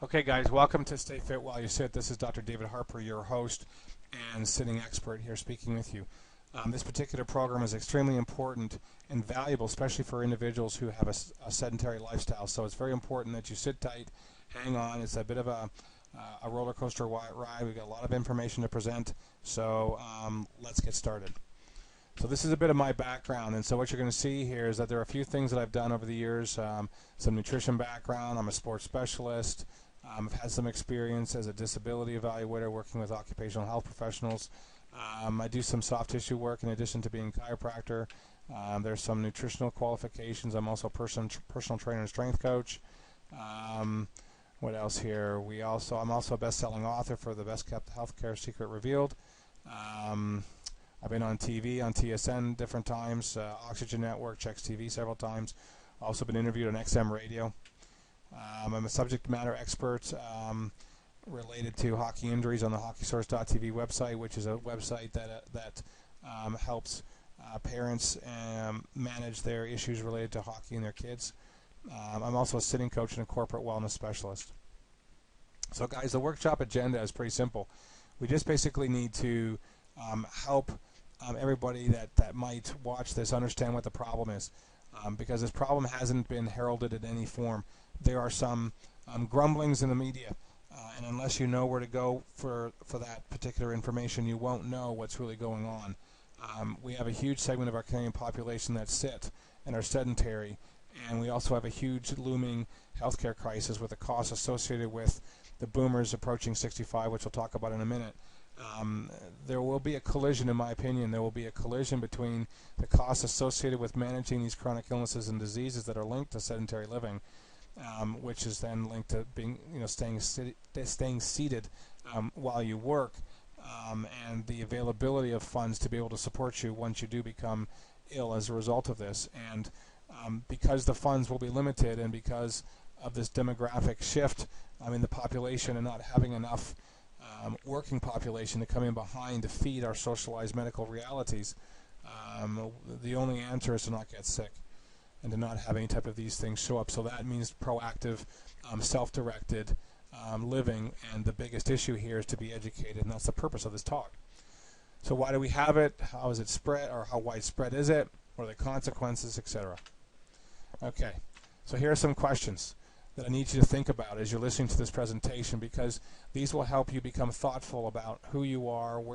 Okay, guys, welcome to Stay Fit While You Sit. This is Dr. David Harper, your host and sitting expert here speaking with you. This particular program is extremely important and valuable, especially for individuals who have a sedentary lifestyle. So it's very important that you sit tight, hang on. It's a bit of a roller coaster ride. We've got a lot of information to present, so let's get started. So this is a bit of my background, and so what you're going to see here is that there are a few things that I've done over the years. Some nutrition background. I'm a sports specialist. I've had some experience as a disability evaluator working with occupational health professionals. I do some soft tissue work in addition to being a chiropractor. There's some nutritional qualifications. I'm also a personal trainer and strength coach. What else here? I'm also a best-selling author for the Best Kept Healthcare Secret Revealed. I've been on TV, on TSN different times, Oxygen Network, Checks TV several times. Also been interviewed on XM Radio. I'm a subject matter expert related to hockey injuries on the hockeysource.tv website, which is a website that helps parents manage their issues related to hockey and their kids. I'm also a sitting coach and a corporate wellness specialist. So guys, the workshop agenda is pretty simple. We just basically need to help everybody that might watch this understand what the problem is, because this problem hasn't been heralded in any form. There are some grumblings in the media, and unless you know where to go for that particular information, you won't know what's really going on. We have a huge segment of our Canadian population that sit and are sedentary, and we also have a huge looming healthcare crisis with the costs associated with the boomers approaching 65, which we'll talk about in a minute. There will be a collision, in my opinion. There will be a collision between the costs associated with managing these chronic illnesses and diseases that are linked to sedentary living, which is then linked to being, staying seated while you work, and the availability of funds to be able to support you once you do become ill as a result of this. And because the funds will be limited, and because of this demographic shift in the population and not having enough working population to come in behind to feed our socialized medical realities, the only answer is to not get sick and to not have any type of these things show up. So that means proactive, self-directed living, and the biggest issue here is to be educated, and that's the purpose of this talk. So why do we have it? How is it spread, or how widespread is it? What are the consequences, etc.? Okay, so here are some questions that I need you to think about as you're listening to this presentation, because these will help you become thoughtful about who you are, and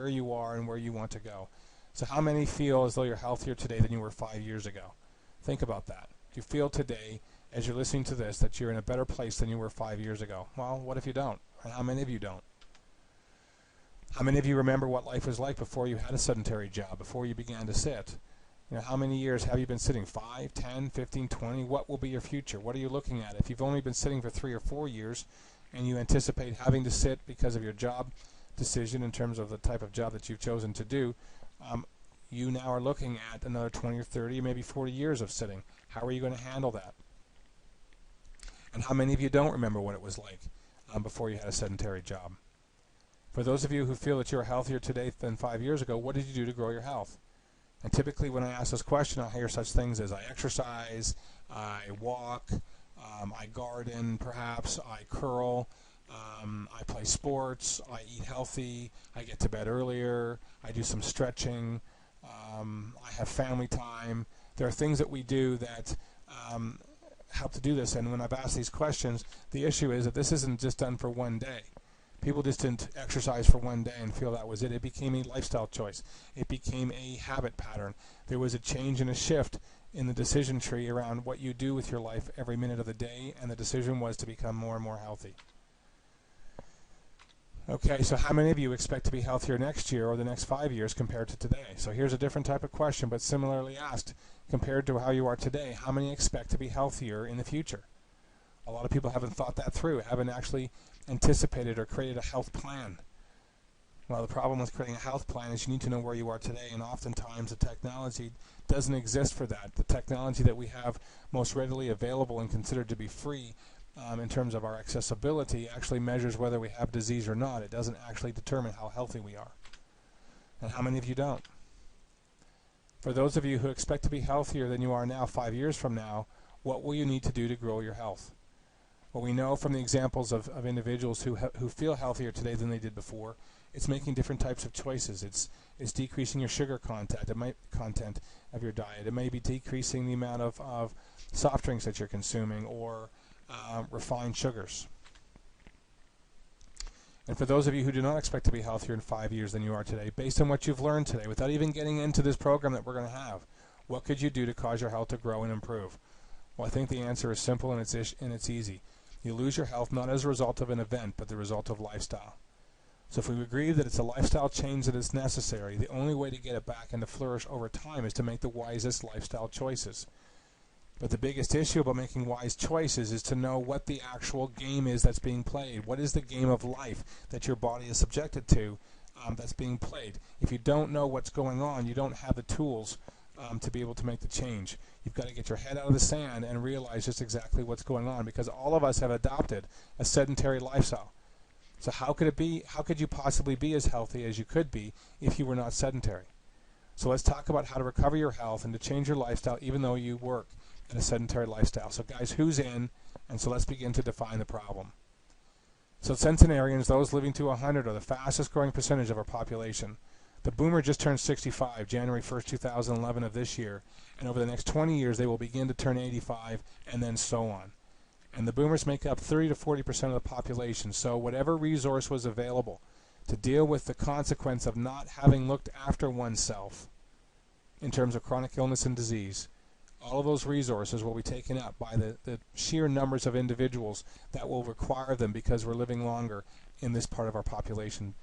where you want to go. So how many feel as though you're healthier today than you were 5 years ago? Think about that. Do you feel today, as you're listening to this, that you're in a better place than you were 5 years ago? Well, what if you don't? And how many of you don't? How many of you remember what life was like before you had a sedentary job, before you began to sit? How many years have you been sitting? 5, 10, 15, 20? What will be your future? What are you looking at? If you've only been sitting for 3 or 4 years and you anticipate having to sit because of your job decision in terms of the type of job that you've chosen to do, you now are looking at another 20 or 30, maybe 40 years of sitting. How are you going to handle that? And how many of you don't remember what it was like before you had a sedentary job? For those of you who feel that you're healthier today than 5 years ago, what did you do to grow your health? And typically when I ask this question, I hear such things as I exercise, I walk, I garden perhaps, I curl, I play sports, I eat healthy, I get to bed earlier, I do some stretching, I have family time. There are things that we do that help to do this, and when I've asked these questions, the issue is that this isn't just done for one day. People just didn't exercise for one day and feel that was it. It became a lifestyle choice. It became a habit pattern. There was a change and a shift in the decision tree around what you do with your life every minute of the day, and the decision was to become more and more healthy. Okay, so how many of you expect to be healthier next year or the next 5 years compared to today? So here's a different type of question, but similarly asked. Compared to how you are today, how many expect to be healthier in the future? A lot of people haven't thought that through, haven't actually anticipated or created a health plan. Well, the problem with creating a health plan is you need to know where you are today, and oftentimes the technology doesn't exist for that. The technology that we have most readily available and considered to be free in terms of our accessibility actually measures whether we have disease or not. It doesn't actually determine how healthy we are. And how many of you don't? For those of you who expect to be healthier than you are now 5 years from now, what will you need to do to grow your health? Well, we know from the examples of individuals who feel healthier today than they did before, it's making different types of choices. It's decreasing your sugar content of your diet. It may be decreasing the amount of soft drinks that you're consuming, or refined sugars. And for those of you who do not expect to be healthier in 5 years than you are today, based on what you've learned today, without even getting into this program that we're going to have, what could you do to cause your health to grow and improve? Well, I think the answer is simple and it's easy. You lose your health not as a result of an event, but the result of lifestyle. So if we agree that it's a lifestyle change that is necessary, the only way to get it back and to flourish over time is to make the wisest lifestyle choices. But the biggest issue about making wise choices is to know what the actual game is that's being played. What is the game of life that your body is subjected to that's being played? If you don't know what's going on, you don't have the tools to be able to make the change. You've got to get your head out of the sand and realize just exactly what's going on, because all of us have adopted a sedentary lifestyle. So how could you possibly be as healthy as you could be if you were not sedentary? So let's talk about how to recover your health and to change your lifestyle even though you work in a sedentary lifestyle. So guys, who's in? And so let's begin to define the problem. So centenarians, those living to 100, are the fastest growing percentage of our population. The boomer just turned 65, January 1st, 2011 of this year, and over the next 20 years they will begin to turn 85, and then so on. And the boomers make up 30 to 40% of the population, so whatever resource was available to deal with the consequence of not having looked after oneself in terms of chronic illness and disease, all of those resources will be taken up by the sheer numbers of individuals that will require them, because we're living longer in this part of our population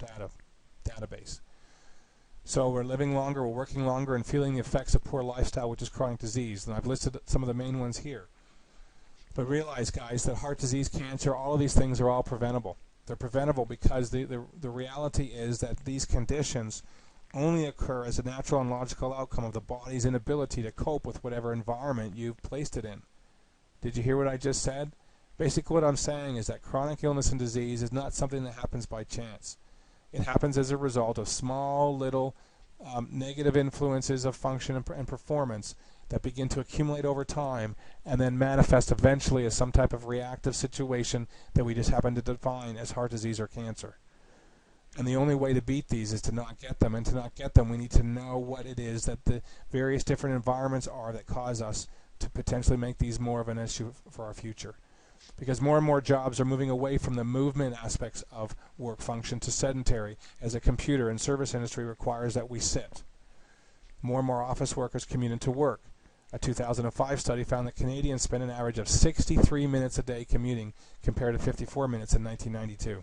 database. So we're living longer, we're working longer, and feeling the effects of poor lifestyle, which is chronic disease. And I've listed some of the main ones here. But realize, guys, that heart disease, cancer, all of these things are all preventable. They're preventable because the reality is that these conditions only occur as a natural and logical outcome of the body's inability to cope with whatever environment you've placed it in. Did you hear what I just said? Basically what I'm saying is that chronic illness and disease is not something that happens by chance. It happens as a result of small little negative influences of function and performance that begin to accumulate over time and then manifest eventually as some type of reactive situation that we just happen to define as heart disease or cancer. And the only way to beat these is to not get them. And to not get them, we need to know what it is that the various different environments are that cause us to potentially make these more of an issue for our future. Because more and more jobs are moving away from the movement aspects of work function to sedentary, as a computer and service industry requires that we sit. More and more office workers commute into work. A 2005 study found that Canadians spend an average of 63 minutes a day commuting, compared to 54 minutes in 1992.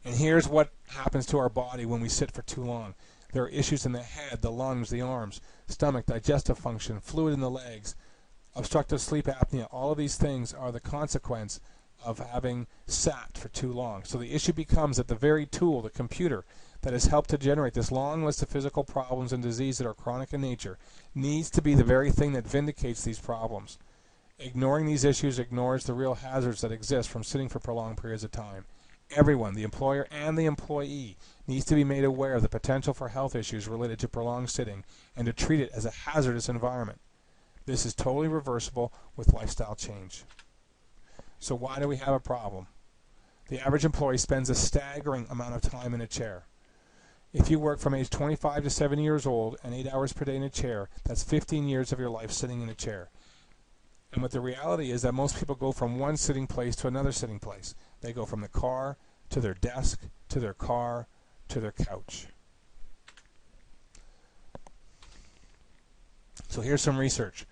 And here's what happens to our body when we sit for too long. There are issues in the head, the lungs, the arms, stomach, digestive function, fluid in the legs, obstructive sleep apnea. All of these things are the consequence of having sat for too long. So the issue becomes that the very tool, the computer, that has helped to generate this long list of physical problems and disease that are chronic in nature, needs to be the very thing that vindicates these problems. Ignoring these issues ignores the real hazards that exist from sitting for prolonged periods of time. Everyone, the employer and the employee, needs to be made aware of the potential for health issues related to prolonged sitting and to treat it as a hazardous environment. This is totally reversible with lifestyle change. So why do we have a problem? The average employee spends a staggering amount of time in a chair. If you work from age 25 to 70 years old and 8 hours per day in a chair, that's 15 years of your life sitting in a chair. And what the reality is that most people go from one sitting place to another sitting place. They go from the car to their desk to their car to their couch. So here's some research.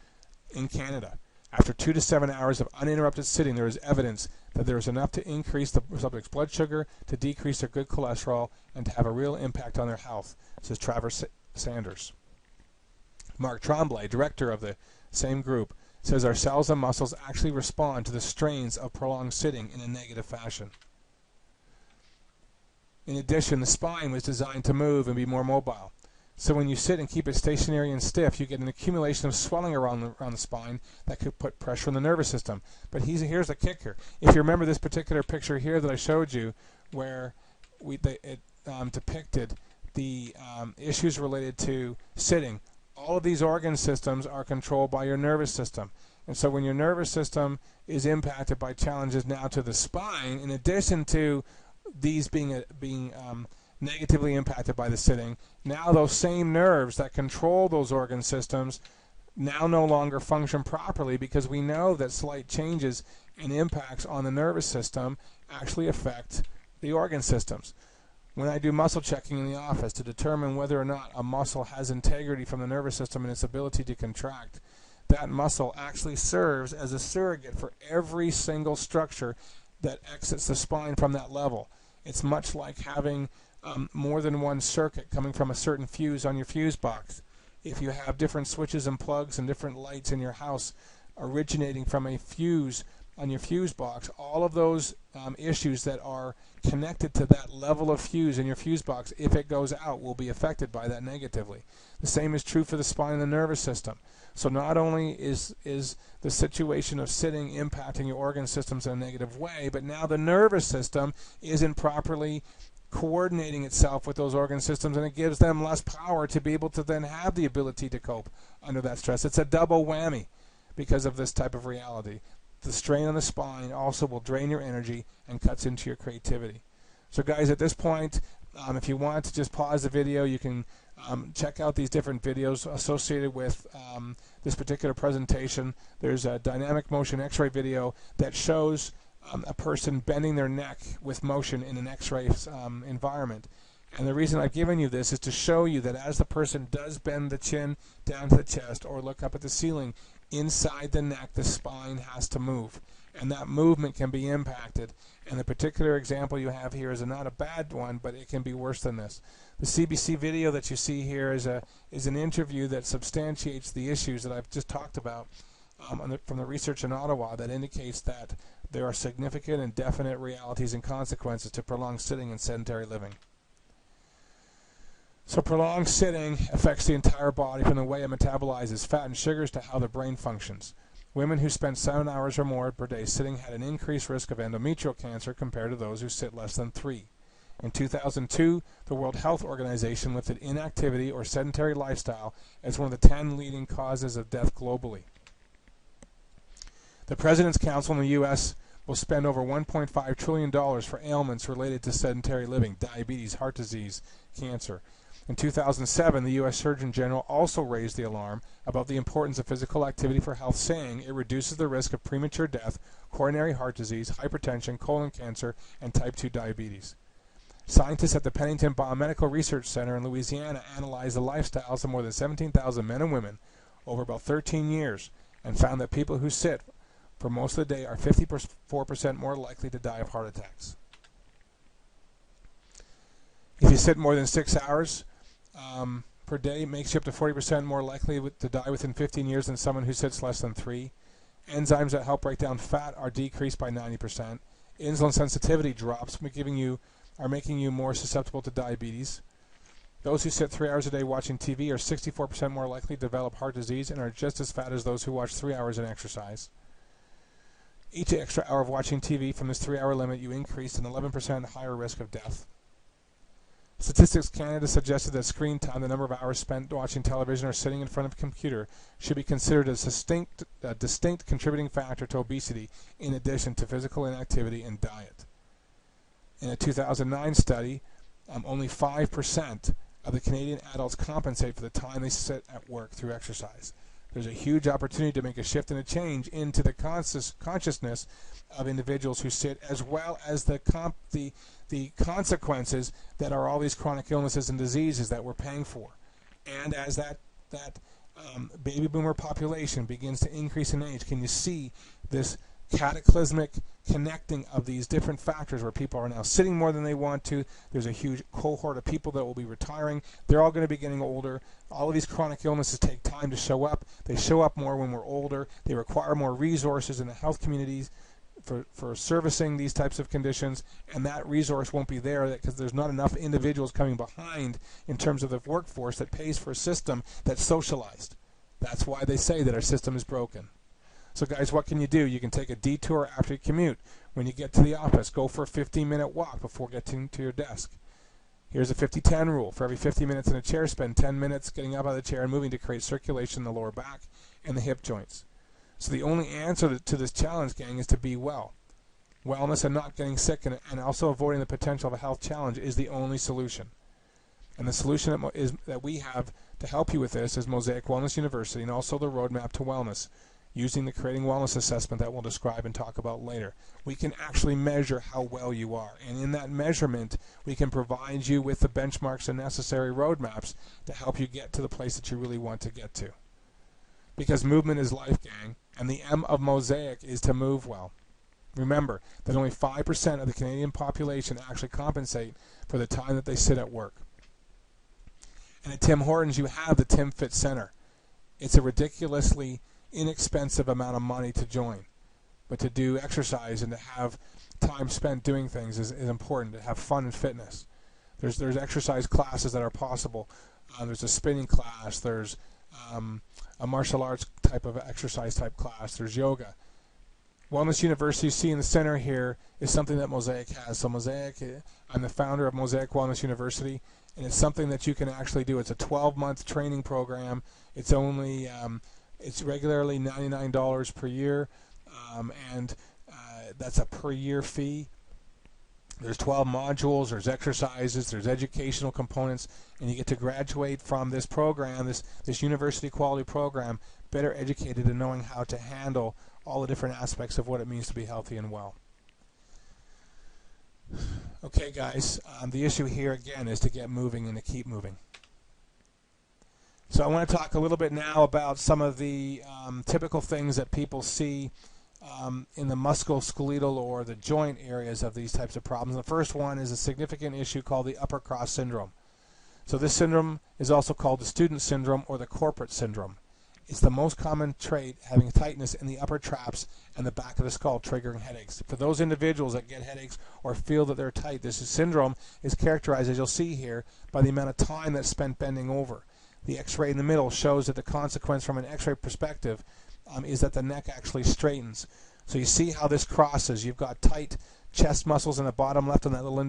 In Canada, after 2 to 7 hours of uninterrupted sitting, there is evidence that there is enough to increase the subject's blood sugar, to decrease their good cholesterol, and to have a real impact on their health, says Travis Sanders. Mark Tremblay, director of the same group, says our cells and muscles actually respond to the strains of prolonged sitting in a negative fashion. In addition, the spine was designed to move and be more mobile. So when you sit and keep it stationary and stiff, you get an accumulation of swelling around the spine that could put pressure on the nervous system. But here's the kicker. If you remember this particular picture here that I showed you, where it depicted the issues related to sitting, all of these organ systems are controlled by your nervous system. And so when your nervous system is impacted by challenges now to the spine, in addition to these being negatively impacted by the sitting, now those same nerves that control those organ systems now no longer function properly, because we know that slight changes and impacts on the nervous system actually affect the organ systems. When I do muscle checking in the office to determine whether or not a muscle has integrity from the nervous system and its ability to contract, that muscle actually serves as a surrogate for every single structure that exits the spine from that level. It's much like having more than one circuit coming from a certain fuse on your fuse box. If you have different switches and plugs and different lights in your house originating from a fuse on your fuse box, all of those issues that are connected to that level of fuse in your fuse box, if it goes out, will be affected by that negatively. The same is true for the spine and the nervous system. So not only is the situation of sitting impacting your organ systems in a negative way, but now the nervous system isn't properly coordinating itself with those organ systems, and it gives them less power to be able to then have the ability to cope under that stress. It's a double whammy because of this type of reality. The strain on the spine also will drain your energy and cuts into your creativity. So guys, at this point, if you want to just pause the video, you can check out these different videos associated with this particular presentation. There's a dynamic motion x-ray video that shows a person bending their neck with motion in an x-ray environment. And the reason I've given you this is to show you that as the person does bend the chin down to the chest or look up at the ceiling, inside the neck the spine has to move, and that movement can be impacted. And the particular example you have here is not a bad one, but it can be worse than this. The CBC video that you see here is an interview that substantiates the issues that I've just talked about from the research in Ottawa that indicates that there are significant and definite realities and consequences to prolonged sitting and sedentary living. So prolonged sitting affects the entire body, from the way it metabolizes fat and sugars to how the brain functions. Women who spent 7 hours or more per day sitting had an increased risk of endometrial cancer compared to those who sit less than 3. In 2002, the World Health Organization listed inactivity or sedentary lifestyle as one of the 10 leading causes of death globally. The President's Council in the U.S. will spend over $1.5 trillion for ailments related to sedentary living: diabetes, heart disease, cancer. In 2007, the U.S. Surgeon General also raised the alarm about the importance of physical activity for health, saying it reduces the risk of premature death, coronary heart disease, hypertension, colon cancer, and type 2 diabetes. Scientists at the Pennington Biomedical Research Center in Louisiana analyzed the lifestyles of more than 17,000 men and women over about 13 years and found that people who sit for most of the day are 54% more likely to die of heart attacks. If you sit more than 6 hours per day, it makes you up to 40% more likely to die within 15 years than someone who sits less than 3. Enzymes that help break down fat are decreased by 90%. Insulin sensitivity drops, making you more susceptible to diabetes. Those who sit 3 hours a day watching TV are 64% more likely to develop heart disease and are just as fat as those who watch 3 hours and exercise. Each extra hour of watching TV from this 3-hour limit, you increase an 11% higher risk of death. Statistics Canada suggested that screen time, the number of hours spent watching television or sitting in front of a computer, should be considered a distinct contributing factor to obesity, in addition to physical inactivity and diet. In a 2009 study, only 5% of the Canadian adults compensate for the time they sit at work through exercise. There's a huge opportunity to make a shift and a change into the consciousness of individuals who sit, as well as the consequences that are all these chronic illnesses and diseases that we're paying for. And as that baby boomer population begins to increase in age, can you see this cataclysmic connecting of these different factors where people are now sitting more than they want to? There's a huge cohort of people that will be retiring. They're all going to be getting older. All of these chronic illnesses take time to show up. They show up more when we're older. They require more resources in the health communities for servicing these types of conditions, and that resource won't be there because there's not enough individuals coming behind in terms of the workforce that pays for a system that's socialized. That's why they say that our system is broken. So guys, what can you do? You can take a detour after you commute. When you get to the office, go for a 15-minute walk before getting to your desk. Here's a 50-10 rule. For every 50 minutes in a chair, spend 10 minutes getting up out of the chair and moving to create circulation in the lower back and the hip joints. So the only answer to this challenge, gang, is to be well. Wellness and not getting sick and also avoiding the potential of a health challenge is the only solution. And the solution that we have to help you with this is Mosaic Wellness University, and also the roadmap to wellness, using the Creating Wellness assessment that we'll describe and talk about later. We can actually measure how well you are, and in that measurement we can provide you with the benchmarks and necessary roadmaps to help you get to the place that you really want to get to. Because movement is life, gang, and the M of Mosaic is to move well. Remember that only 5% of the Canadian population actually compensate for the time that they sit at work. And at Tim Hortons, you have the Tim Fit Center. It's a ridiculously inexpensive amount of money to join. But to do exercise and to have time spent doing things is important, to have fun and fitness. There's exercise classes that are possible. There's a spinning class. There's a martial arts type of exercise type class. There's yoga. Wellness University, you see in the center here, is something that Mosaic has. So Mosaic, I'm the founder of Mosaic Wellness University, and it's something that you can actually do. It's a 12-month training program. It's only, it's regularly $99 per year, and that's a per year fee. There's 12 modules, there's exercises, there's educational components, and you get to graduate from this program, this university quality program, better educated and knowing how to handle all the different aspects of what it means to be healthy and well. Okay, guys, the issue here again is to get moving and to keep moving. So I want to talk a little bit now about some of the typical things that people see in the musculoskeletal or the joint areas of these types of problems. The first one is a significant issue called the upper cross syndrome. So this syndrome is also called the student syndrome or the corporate syndrome. It's the most common trait, having tightness in the upper traps and the back of the skull, triggering headaches. For those individuals that get headaches or feel that they're tight, this syndrome is characterized, as you'll see here, by the amount of time that's spent bending over. The x-ray in the middle shows that the consequence from an x-ray perspective is that the neck actually straightens. So you see how this crosses. You've got tight chest muscles in the bottom left on that little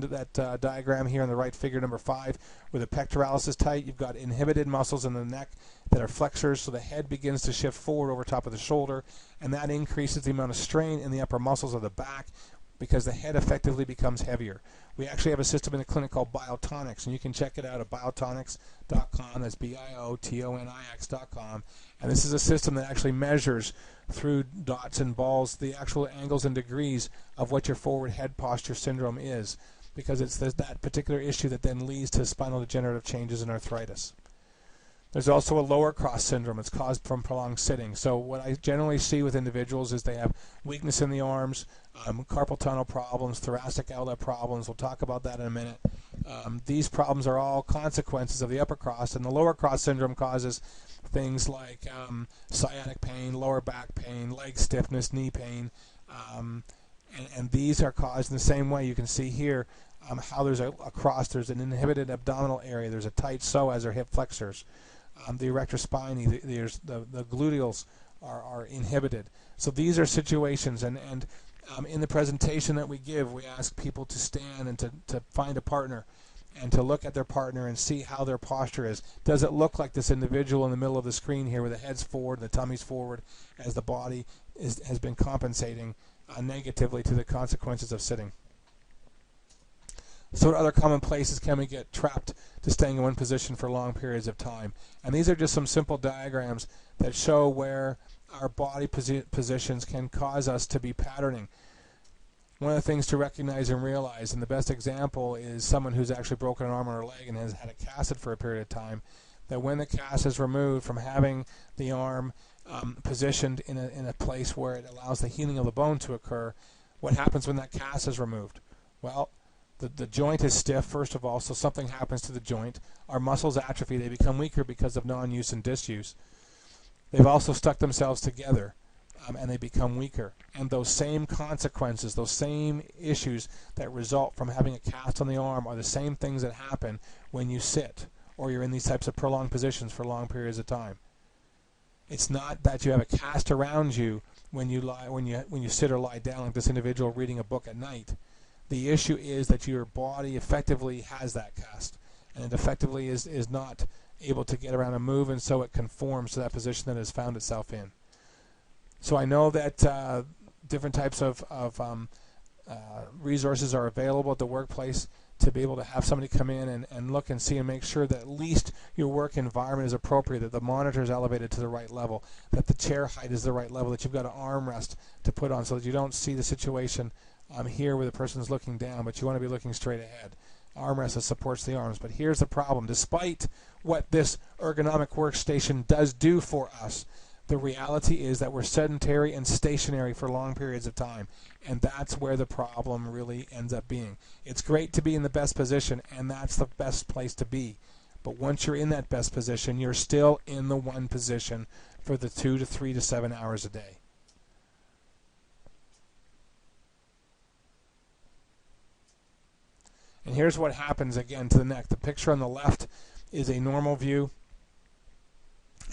diagram here on the right, figure number 5, where the pectoralis is tight. You've got inhibited muscles in the neck that are flexors, so the head begins to shift forward over top of the shoulder, and that increases the amount of strain in the upper muscles of the back because the head effectively becomes heavier. We actually have a system in the clinic called Biotonics, and you can check it out at biotonics.com. That's biotonics.com. And this is a system that actually measures through dots and balls the actual angles and degrees of what your forward head posture syndrome is, because it's that particular issue that then leads to spinal degenerative changes and arthritis. There's also a lower cross syndrome. It's caused from prolonged sitting. So what I generally see with individuals is they have weakness in the arms, carpal tunnel problems, thoracic outlet problems. We'll talk about that in a minute. These problems are all consequences of the upper cross, and the lower cross syndrome causes things like sciatic pain, lower back pain, leg stiffness, knee pain, and these are caused in the same way. You can see here how there's a cross. There's an inhibited abdominal area. There's a tight psoas or hip flexors. The erector spinae, the gluteals are inhibited. So these are situations, and in the presentation that we give, we ask people to stand and to find a partner and to look at their partner and see how their posture is. Does it look like this individual in the middle of the screen here, where the head's forward, the tummy's forward, as the body has been compensating negatively to the consequences of sitting? So what other common places can we get trapped to staying in one position for long periods of time? And these are just some simple diagrams that show where our body positions can cause us to be patterning. One of the things to recognize and realize, and the best example is someone who's actually broken an arm or a leg and has had a cast for a period of time, that when the cast is removed from having the arm positioned in a place where it allows the healing of the bone to occur, what happens when that cast is removed? Well, the joint is stiff, first of all, so something happens to the joint. Our muscles atrophy. They become weaker because of non-use and disuse. They've also stuck themselves together, and they become weaker. And those same consequences, those same issues that result from having a cast on the arm are the same things that happen when you sit or you're in these types of prolonged positions for long periods of time. It's not that you have a cast around you when you sit or lie down like this individual reading a book at night. The issue is that your body effectively has that cast, and it effectively is not able to get around and move, and so it conforms to that position that it has found itself in. So I know that different types of resources are available at the workplace to be able to have somebody come in and look and see and make sure that at least your work environment is appropriate, that the monitor is elevated to the right level, that the chair height is the right level, that you've got an armrest to put on so that you don't see the situation here where the person's looking down, but you want to be looking straight ahead. Armrest that supports the arms. But here's the problem. Despite what this ergonomic workstation does do for us, the reality is that we're sedentary and stationary for long periods of time, and that's where the problem really ends up being. It's great to be in the best position, and that's the best place to be. But once you're in that best position, you're still in the one position for the 2 to 3 to 7 hours a day. And here's what happens again to the neck. The picture on the left is a normal view,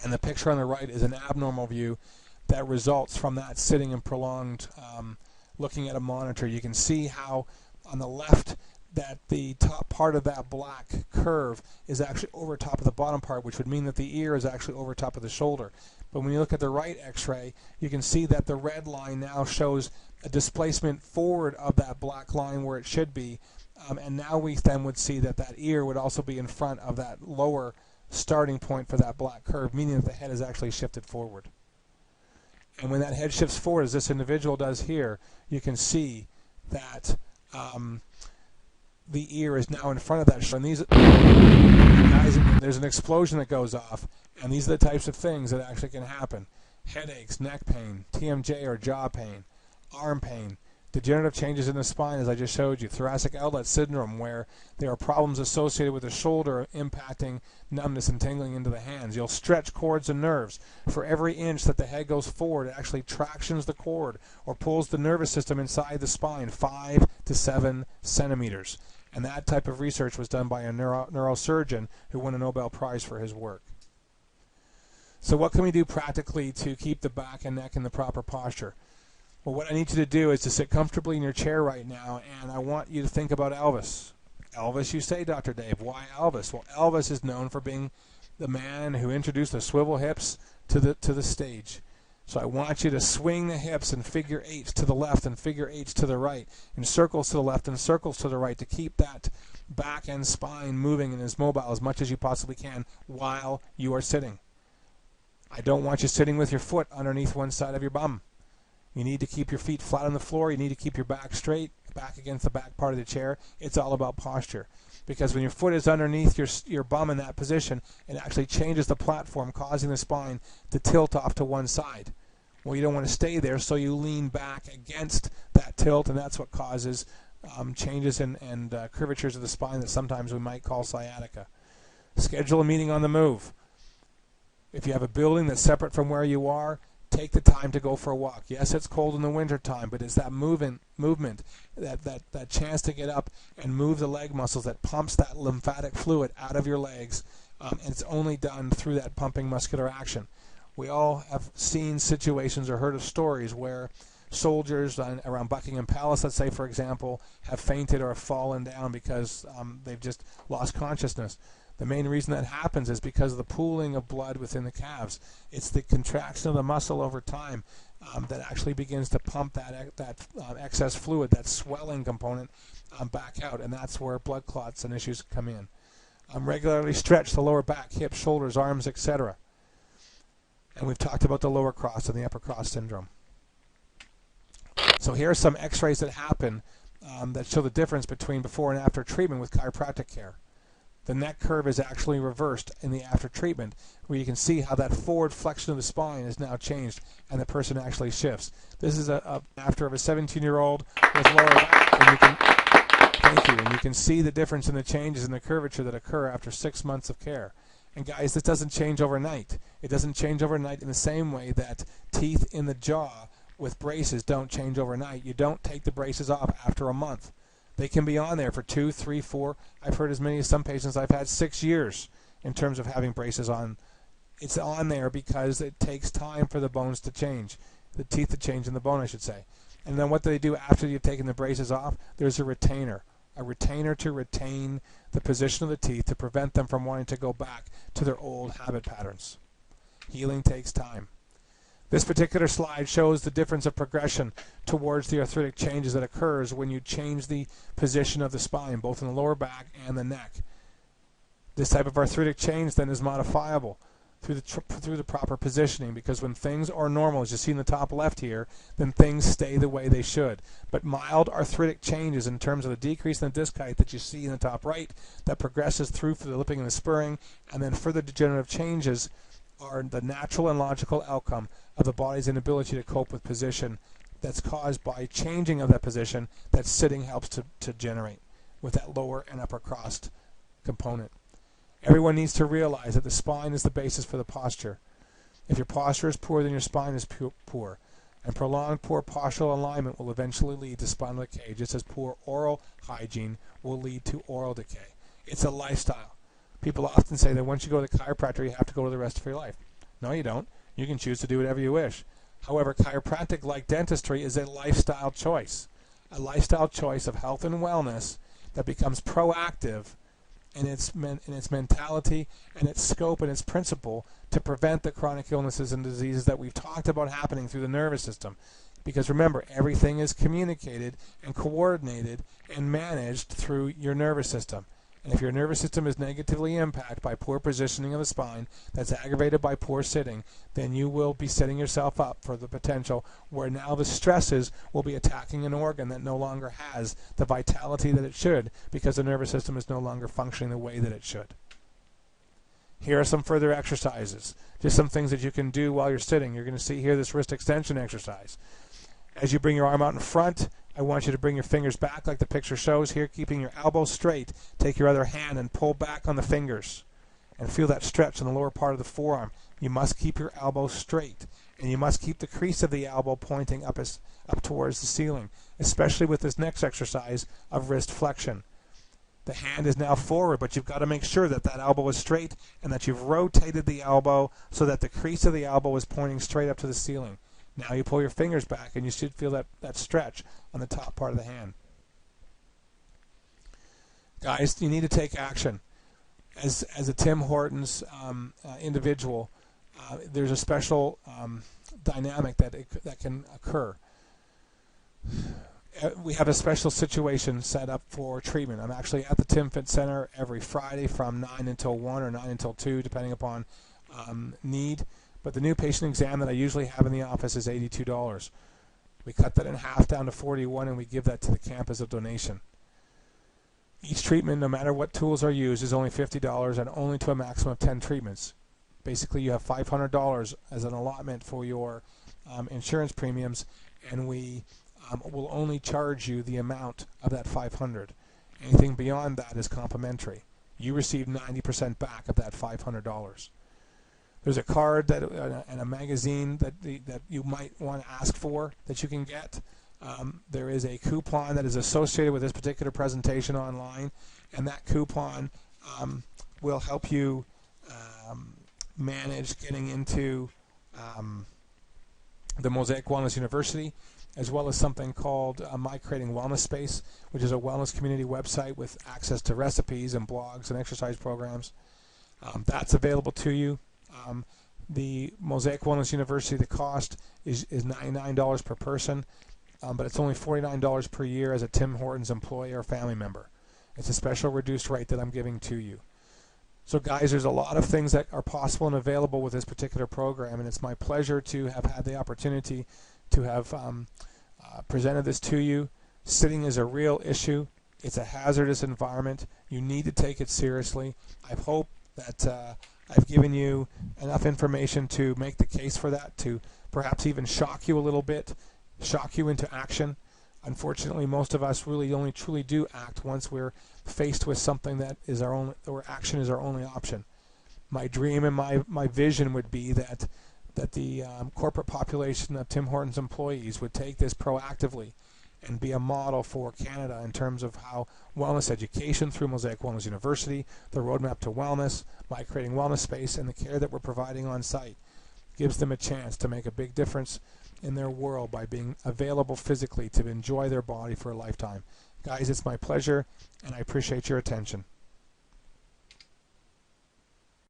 and the picture on the right is an abnormal view that results from that sitting and prolonged looking at a monitor. You can see how on the left that the top part of that black curve is actually over top of the bottom part, which would mean that the ear is actually over top of the shoulder. But when you look at the right x-ray, you can see that the red line now shows a displacement forward of that black line where it should be. And now we then would see that that ear would also be in front of that lower starting point for that black curve, meaning that the head is actually shifted forward. And when that head shifts forward, as this individual does here, you can see that the ear is now in front of that shoulder. And these guys, there's an explosion that goes off, and these are the types of things that actually can happen. Headaches, neck pain, TMJ or jaw pain, arm pain, degenerative changes in the spine, as I just showed you, thoracic outlet syndrome, where there are problems associated with the shoulder impacting numbness and tingling into the hands. You'll stretch cords and nerves. For every inch that the head goes forward, it actually tractions the cord or pulls the nervous system inside the spine 5 to 7 centimeters. And that type of research was done by a neurosurgeon who won a Nobel Prize for his work. So what can we do practically to keep the back and neck in the proper posture? Well, what I need you to do is to sit comfortably in your chair right now, and I want you to think about Elvis. Elvis, you say, Dr. Dave. Why Elvis? Well, Elvis is known for being the man who introduced the swivel hips to the stage. So I want you to swing the hips in figure eights to the left and figure eights to the right, in circles to the left and circles to the right, to keep that back and spine moving and as mobile as much as you possibly can while you are sitting. I don't want you sitting with your foot underneath one side of your bum. You need to keep your feet flat on the floor. You need to keep your back straight, back against the back part of the chair. It's all about posture. Because when your foot is underneath your bum in that position, it actually changes the platform, causing the spine to tilt off to one side. Well, you don't want to stay there, so you lean back against that tilt, and that's what causes changes and curvatures of the spine that sometimes we might call sciatica. Schedule a meeting on the move. If you have a building that's separate from where you are, take the time to go for a walk. Yes, it's cold in the winter time, but it's that movement, that chance to get up and move the leg muscles that pumps that lymphatic fluid out of your legs, and it's only done through that pumping muscular action. We all have seen situations or heard of stories where soldiers around Buckingham Palace, let's say, for example, have fainted or have fallen down because they've just lost consciousness. The main reason that happens is because of the pooling of blood within the calves. It's the contraction of the muscle over time that actually begins to pump that excess fluid, that swelling component, back out, and that's where blood clots and issues come in. Regularly stretch the lower back, hips, shoulders, arms, etc. And we've talked about the lower cross and the upper cross syndrome. So here are some x-rays that happen that show the difference between before and after treatment with chiropractic care. The neck curve is actually reversed in the after treatment, where you can see how that forward flexion of the spine is now changed and the person actually shifts. This is after of a 17-year-old with lower back, and you can see the difference in the changes in the curvature that occur after 6 months of care. And guys, this doesn't change overnight. It doesn't change overnight in the same way that teeth in the jaw with braces don't change overnight. You don't take the braces off after a month. They can be on there for 2, 3, 4. I've heard as many as some patients I've had 6 years in terms of having braces on. It's on there because it takes time for the bones to change, the teeth to change in the bone, I should say. And then what do they do after you've taken the braces off? There's a retainer to retain the position of the teeth to prevent them from wanting to go back to their old habit patterns. Healing takes time. This particular slide shows the difference of progression towards the arthritic changes that occurs when you change the position of the spine, both in the lower back and the neck. This type of arthritic change then is modifiable through the proper positioning, because when things are normal, as you see in the top left here, then things stay the way they should. But mild arthritic changes in terms of the decrease in the disc height that you see in the top right, that progresses through for the lipping and the spurring, and then further degenerative changes are the natural and logical outcome of the body's inability to cope with position that's caused by changing of that position that sitting helps to generate with that lower and upper crossed component. Everyone needs to realize that the spine is the basis for the posture. If your posture is poor, then your spine is poor. And prolonged poor postural alignment will eventually lead to spinal decay, just as poor oral hygiene will lead to oral decay. It's a lifestyle. People often say that once you go to the chiropractor, you have to go to the rest of your life. No, you don't. You can choose to do whatever you wish. However, chiropractic, like dentistry, is a lifestyle choice. A lifestyle choice of health and wellness that becomes proactive in its mentality and its scope and its principle to prevent the chronic illnesses and diseases that we've talked about happening through the nervous system. Because remember, everything is communicated and coordinated and managed through your nervous system. And if your nervous system is negatively impacted by poor positioning of the spine, that's aggravated by poor sitting, then you will be setting yourself up for the potential where now the stresses will be attacking an organ that no longer has the vitality that it should, because the nervous system is no longer functioning the way that it should. Here are some further exercises, just some things that you can do while you're sitting. You're going to see here this wrist extension exercise. As you bring your arm out in front, I want you to bring your fingers back like the picture shows here, keeping your elbow straight. Take your other hand and pull back on the fingers and feel that stretch in the lower part of the forearm. You must keep your elbow straight, and you must keep the crease of the elbow pointing up towards the ceiling, especially with this next exercise of wrist flexion. The hand is now forward, but you've got to make sure that that elbow is straight and that you've rotated the elbow so that the crease of the elbow is pointing straight up to the ceiling. Now you pull your fingers back and you should feel that stretch on the top part of the hand. Guys, you need to take action. As a Tim Hortons individual, there's a special dynamic that can occur. We have a special situation set up for treatment. I'm actually at the Tim Fit Center every Friday from 9 until 1 or 9 until 2, depending upon need. But the new patient exam that I usually have in the office is $82. We cut that in half down to $41, and we give that to the camp as a donation. Each treatment, no matter what tools are used, is only $50 and only to a maximum of 10 treatments. Basically, you have $500 as an allotment for your insurance premiums, and we will only charge you the amount of that $500. Anything beyond that is complimentary. You receive 90% back of that $500. There's a card and a magazine that you might want to ask for that you can get. There is a coupon that is associated with this particular presentation online, and that coupon will help you manage getting into the M.O.S.A.I.C Wellness University, as well as something called My Creating Wellness Space, which is a wellness community website with access to recipes and blogs and exercise programs. That's available to you. The M.O.S.A.I.C Wellness University, the cost is $99 per person, but it's only $49 per year as a Tim Hortons employee or family member. It's a special reduced rate that I'm giving to you. So guys, there's a lot of things that are possible and available with this particular program, and it's my pleasure to have had the opportunity to have presented this to you. Sitting is a real issue. It's a hazardous environment. You need to take it seriously. I hope that I've given you enough information to make the case for that, to perhaps even shock you a little bit, shock you into action. Unfortunately, most of us really only truly do act once we're faced with something that is our own, or action is our only option. My dream and my vision would be that the corporate population of Tim Hortons employees would take this proactively and be a model for Canada in terms of how wellness education through M.O.S.A.I.C Wellness University, the roadmap to wellness, My Creating Wellness Space, and the care that we're providing on site gives them a chance to make a big difference in their world by being available physically to enjoy their body for a lifetime. Guys, it's my pleasure, and I appreciate your attention.